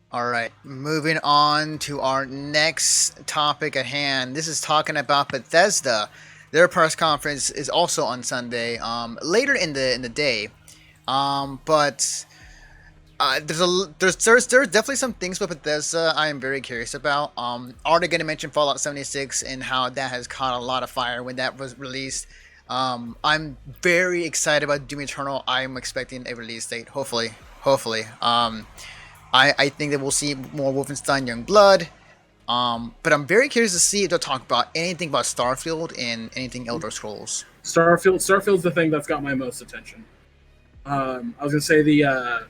All right, moving on to our next topic at hand. This is talking about Bethesda. Their press conference is also on Sunday, later in the day. But there's definitely some things with Bethesda I am very curious about. Are they going to mention Fallout 76 and how that has caught a lot of fire when that was released? I'm very excited about Doom Eternal. I'm expecting a release date. Hopefully. I think that we'll see more Wolfenstein Young Blood. But I'm very curious to see if they'll talk about anything about Starfield and anything Elder Scrolls. Starfield's the thing that's got my most attention. I was gonna say the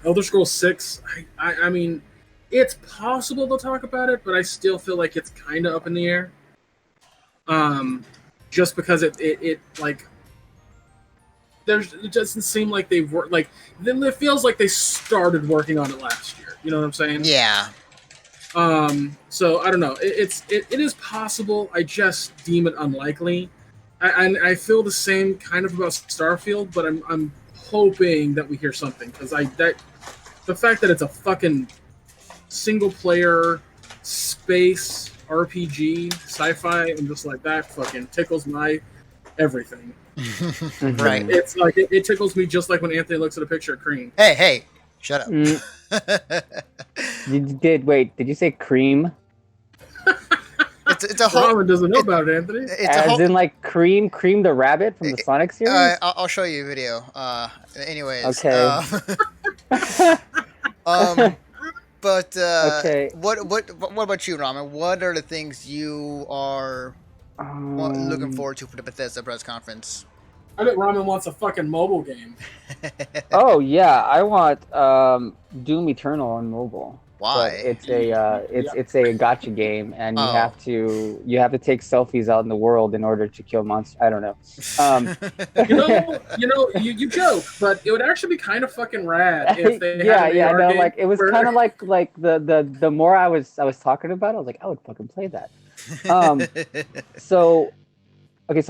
Elder Scrolls 6. I mean, it's possible to talk about it, but I still feel like it's kind of up in the air. Just because it like it doesn't seem like they've worked like it feels like they started working on it last year. You know what I'm saying? Yeah. So I don't know. It is possible. I just deem it unlikely. I feel the same kind of about Starfield, but I'm hoping that we hear something because the fact that it's a fucking single player space RPG sci-fi and just like that fucking tickles my everything. Right. It's like it tickles me just like when Anthony looks at a picture of cream. Hey, shut up. Did you say cream? It's a whole. Robin doesn't know about it, Anthony. In like cream the rabbit from the Sonic series? I'll show you a video. Anyways. Okay. But okay. What about you, Ramen? What are the things you are looking forward to for the Bethesda press conference? I bet Ramen wants a fucking mobile game. Oh yeah, I want Doom Eternal on mobile. Why? But it's a gotcha game, and you have to take selfies out in the world in order to kill monsters. I don't know. You joke, but it would actually be kind of fucking rad if they no, like it was kind of like the more I was talking about it, I was like, I would fucking play that. So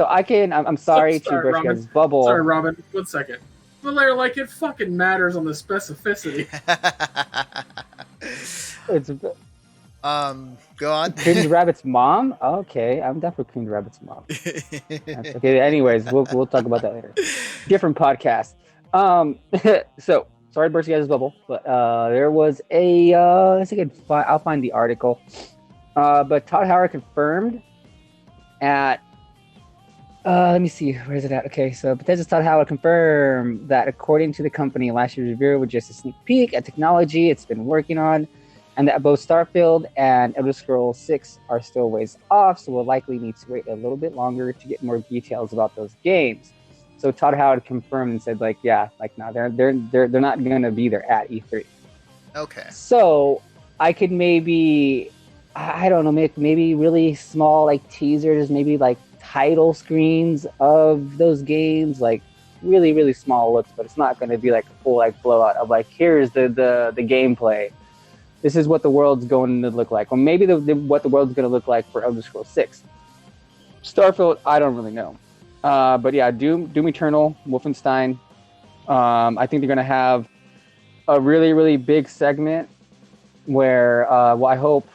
I can. I'm sorry to burst you guys' bubble. Sorry, Robin. 1 second. But they're like, it fucking matters on the specificity. It's go on. Creamed Rabbit's mom. Okay, I'm down for Creamed Rabbit's mom. Okay. Anyways, we'll talk about that later. Different podcast. So sorry to burst you guys' bubble, but there was a. Let's see, I'll find the article. But Todd Howard confirmed at. Let me see, where is it at? Okay, so Bethesda's Todd Howard confirmed that according to the company, last year's review was just a sneak peek at technology it's been working on, and that both Starfield and Elder Scrolls 6 are still ways off, so we'll likely need to wait a little bit longer to get more details about those games. So Todd Howard confirmed and said, no, they're not gonna be there at E3. Okay. So I could maybe, I don't know, maybe really small like teasers, maybe like title screens of those games, like really really small looks, but it's not going to be like a full like blowout of like, here's the gameplay, this is what the world's going to look like, or maybe what the world's going to look like for Elder Scrolls 6. Starfield, I don't really know, but yeah, Doom Eternal, Wolfenstein, I think they're going to have a really really big segment where I hope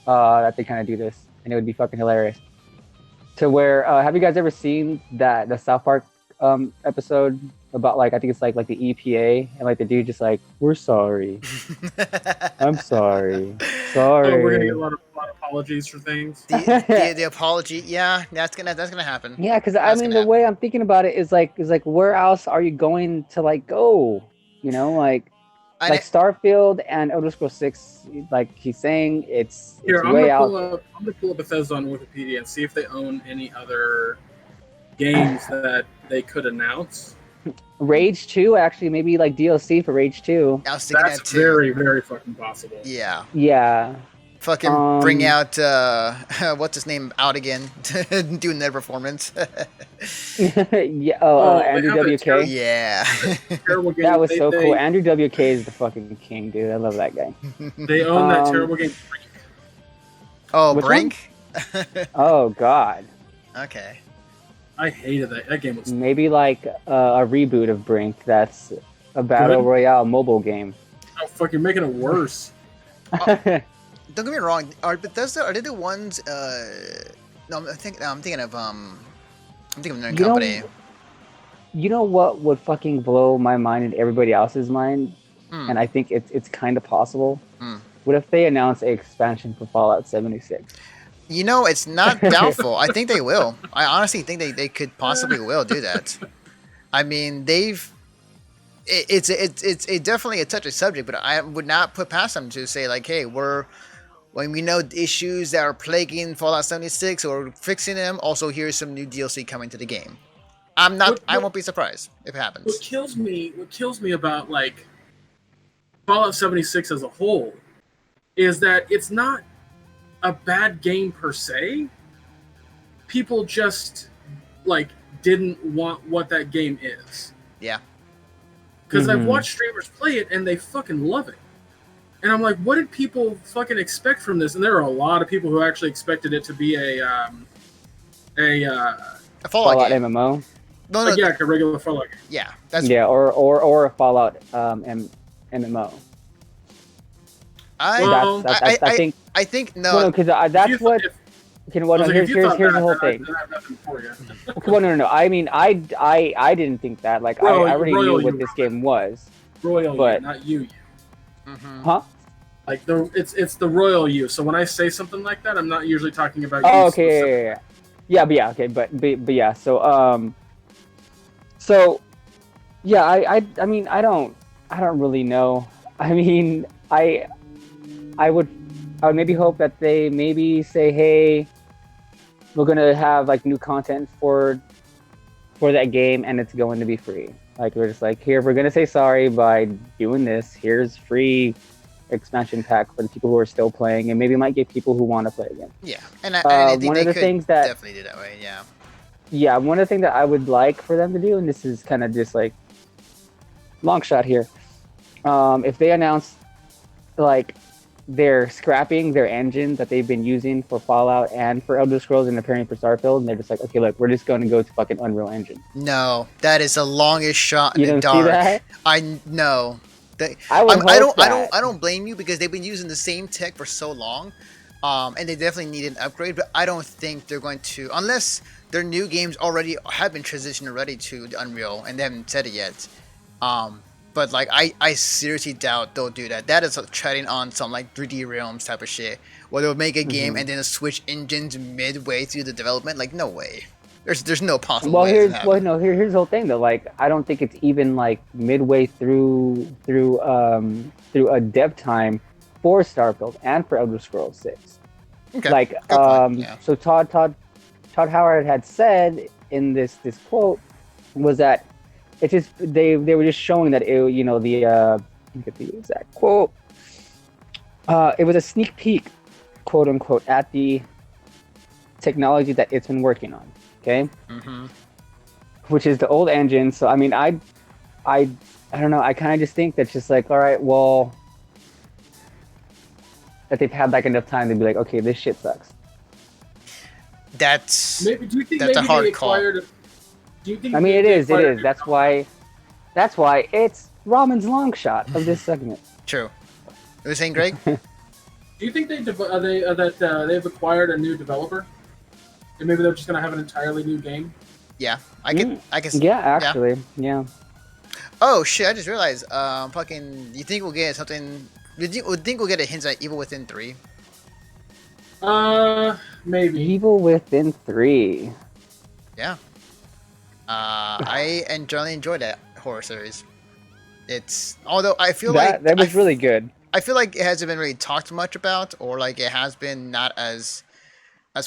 that they kind of do this, and it would be fucking hilarious. To where, have you guys ever seen the South Park episode about like, I think it's like the EPA, and like the dude just like, we're sorry, I'm sorry. Oh, we're gonna get a lot of apologies for things. The apology, yeah, that's gonna happen. Yeah, because I mean the way I'm thinking about it is like where else are you going to like go? You know, like Starfield and Elder Scrolls 6, like he's saying, it's way out. I'm gonna pull up Bethesda on Wikipedia and see if they own any other games that they could announce. Rage 2, actually, maybe like DLC for Rage 2. I was thinking That's that too. very, very fucking possible. Yeah. Yeah. Fucking bring out what's his name out again, doing their performance. Yeah. Andrew WK. Yeah. That was so cool. Andrew WK is the fucking king, dude. I love that guy. They own that terrible game. Oh, Brink? Oh God. Okay. I hated that. That game was maybe like a reboot of Brink. That's a battle royale mobile game. Oh, fuck, you're making it worse. Don't get me wrong. Are Bethesda? Are they the ones? No, I'm thinking of another You company. know, you know what would fucking blow my mind and everybody else's mind, Hmm. and I think it's kind of possible. Hmm. What if they announce an expansion for Fallout 76? You know, it's not doubtful. I think they will. I honestly think they could possibly will do that. I mean, it's definitely a touchy subject, but I would not put past them to say like, hey, when we know the issues that are plaguing Fallout 76 or fixing them, also here's some new DLC coming to the game. I won't be surprised if it happens. What kills me about like Fallout 76 as a whole is that it's not a bad game per se. People just like didn't want what that game is. Yeah. Because I've watched streamers play it and they fucking love it. And I'm like, what did people fucking expect from this? And there are a lot of people who actually expected it to be a Fallout game. MMO. No, like, a regular Fallout game. Yeah, that's or a Fallout MMO. I think no. Because that's what. Okay, well, no, here's the whole thing. I have nothing for you. Okay, well, no. I mean, I didn't think that. Like, I already knew what this game was. Royal but, you, not you. Mm-hmm. Huh? Like it's the royal you. So when I say something like that, I'm not usually talking about. Oh, you okay, yeah, okay, but yeah. So yeah, I mean, I don't really know. I mean, I would maybe hope that they maybe say, hey, we're gonna have like new content for that game, and it's going to be free. Like, we're just like, here, we're gonna say sorry by doing this. Here's free expansion pack for the people who are still playing, and maybe might get people who want to play again. Yeah, and I think one they of the could things that definitely do that way. Yeah. Yeah, one of the things that I would like for them to do, and this is kind of just like long shot here, if they announce like they're scrapping their engine that they've been using for Fallout and for Elder Scrolls and appearing for Starfield, and they're just like, okay, look, we're just going to go to fucking Unreal Engine. No, that is the longest shot in You the don't dark. see that? I know. I don't blame you because they've been using the same tech for so long, and they definitely need an upgrade. But I don't think they're going to, unless their new games already have been transitioned already to the Unreal and they haven't said it yet. But like I seriously doubt they'll do that. That is treading on some like 3D Realms type of shit, where they'll make a game and then switch engines midway through the development. Like, no way. There's no possible way. Here's the whole thing though. Like, I don't think it's even like midway through a dev time for Starfield and for Elder Scrolls 6. Okay. Like, Yeah. So Todd Howard had said in this quote was that it's just they were just showing that it, you know, the get the exact quote. It was a sneak peek, quote unquote, at the technology that it's been working on. Okay. Mm-hmm. Which is the old engine. So I mean, I don't know. I kind of just think that's just like, all right, well, that they've had like enough time to be like, okay, this shit sucks. That's maybe. Do you think that's maybe a hard they call. acquired? Do you think? I mean, it is. That's why. why it's Ramen's long shot of this segment. True. You were saying, Greg? Do you think they've acquired a new developer, and maybe they're just gonna have an entirely new game? Yeah, I can. Yeah, actually, yeah. Oh shit! I just realized. You think we'll get something? Do you think we'll get a hint at Evil Within 3? Maybe. Evil Within 3. Yeah. I generally enjoyed that horror series. Although I feel like that was really good. I feel like it hasn't been really talked much about, or like it has been not as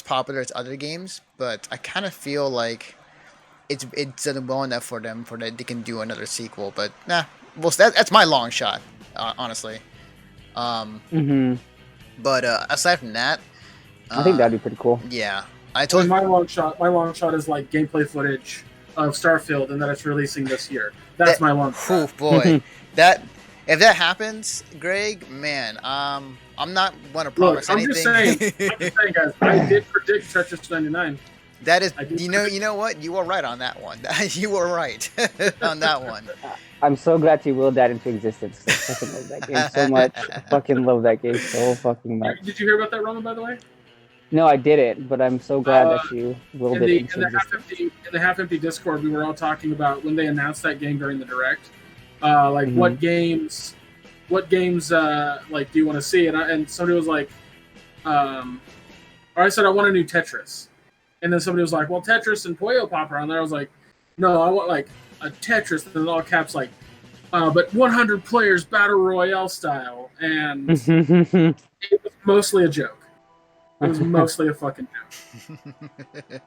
popular as other games. But I kind of feel like it's done well enough for them that they can do another sequel. But nah, well, that's my long shot, honestly. But aside from that, I think that'd be pretty cool. Yeah, I told my long shot is like gameplay footage of Starfield, and that it's releasing this year. That's my long shot. Oh boy, if that happens, Greg, man, I'm not going to promise anything. I'm just saying, guys. I did predict Tetris 99. That is, I do. you know what? You were right on that one. You were right on that one. I'm so glad you willed that into existence. I fucking love that game so much. I fucking love that game so fucking much. Did you hear about that, Roman? By the way, No, I didn't, but I'm so glad uh, that you willed in it the into in the half existence. empty in the half empty Discord, we were all talking about when they announced that game during the direct, like Mhm. what games like do you want to see? And somebody was like, or I said I want a new Tetris, and then somebody was like, well, Tetris and Puyo Pop are on there. I was like, no, I want like a Tetris, and in all caps like, but 100 players battle royale style, and it was mostly a joke. It was mostly a fucking joke. And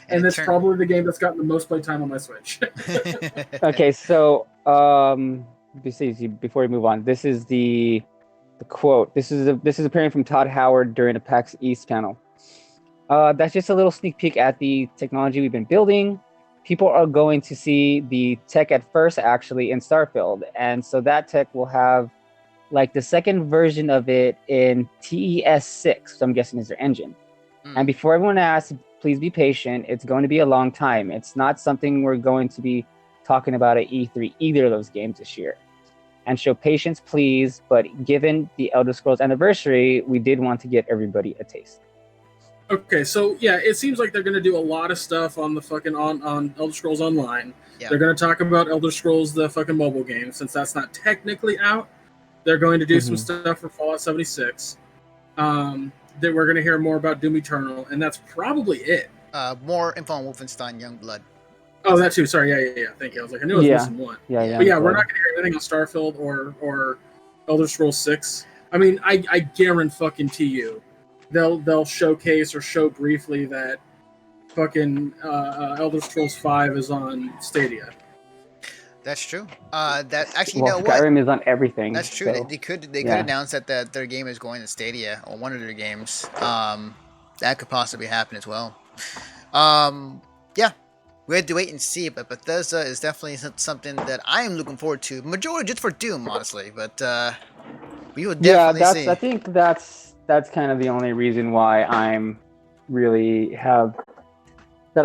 And it it's turned. probably the game that's gotten the most playtime on my Switch. Okay, so before we move on, this is the quote. This is appearing from Todd Howard during the PAX East panel. That's just a little sneak peek at the technology we've been building. People are going to see the tech at first, actually, in Starfield, and so that tech will have like the second version of it in TES 6. So I'm guessing is their engine. And before everyone asks, please be patient. It's going to be a long time. It's not something we're going to be talking about at E3 either of those games this year. And show patience, please. But given the Elder Scrolls anniversary, we did want to give everybody a taste. Okay, so yeah, it seems like they're going to do a lot of stuff on the fucking on Elder Scrolls Online. Yeah. They're going to talk about Elder Scrolls, the fucking mobile game, since that's not technically out. They're going to do some stuff for Fallout 76. That we're going to hear more about Doom Eternal, and that's probably it. More info on Wolfenstein Youngblood. Oh, that too. Sorry, yeah. Thank you. I was like, I knew I was missing one. Yeah. But yeah, we're not going to hear anything on Starfield or Elder Scrolls 6. I mean, I guarantee you, they'll showcase or show briefly that fucking Elder Scrolls 5 is on Stadia. That's true. That actually, Well, you know what? Skyrim is on everything. That's true. So, They could yeah. announce that their game is going to Stadia or one of their games. That could possibly happen as well. Yeah, we had to wait and see. But Bethesda is definitely something that I am looking forward to. Majority just for Doom, honestly. But we will definitely see. I think that's kind of the only reason why I'm really have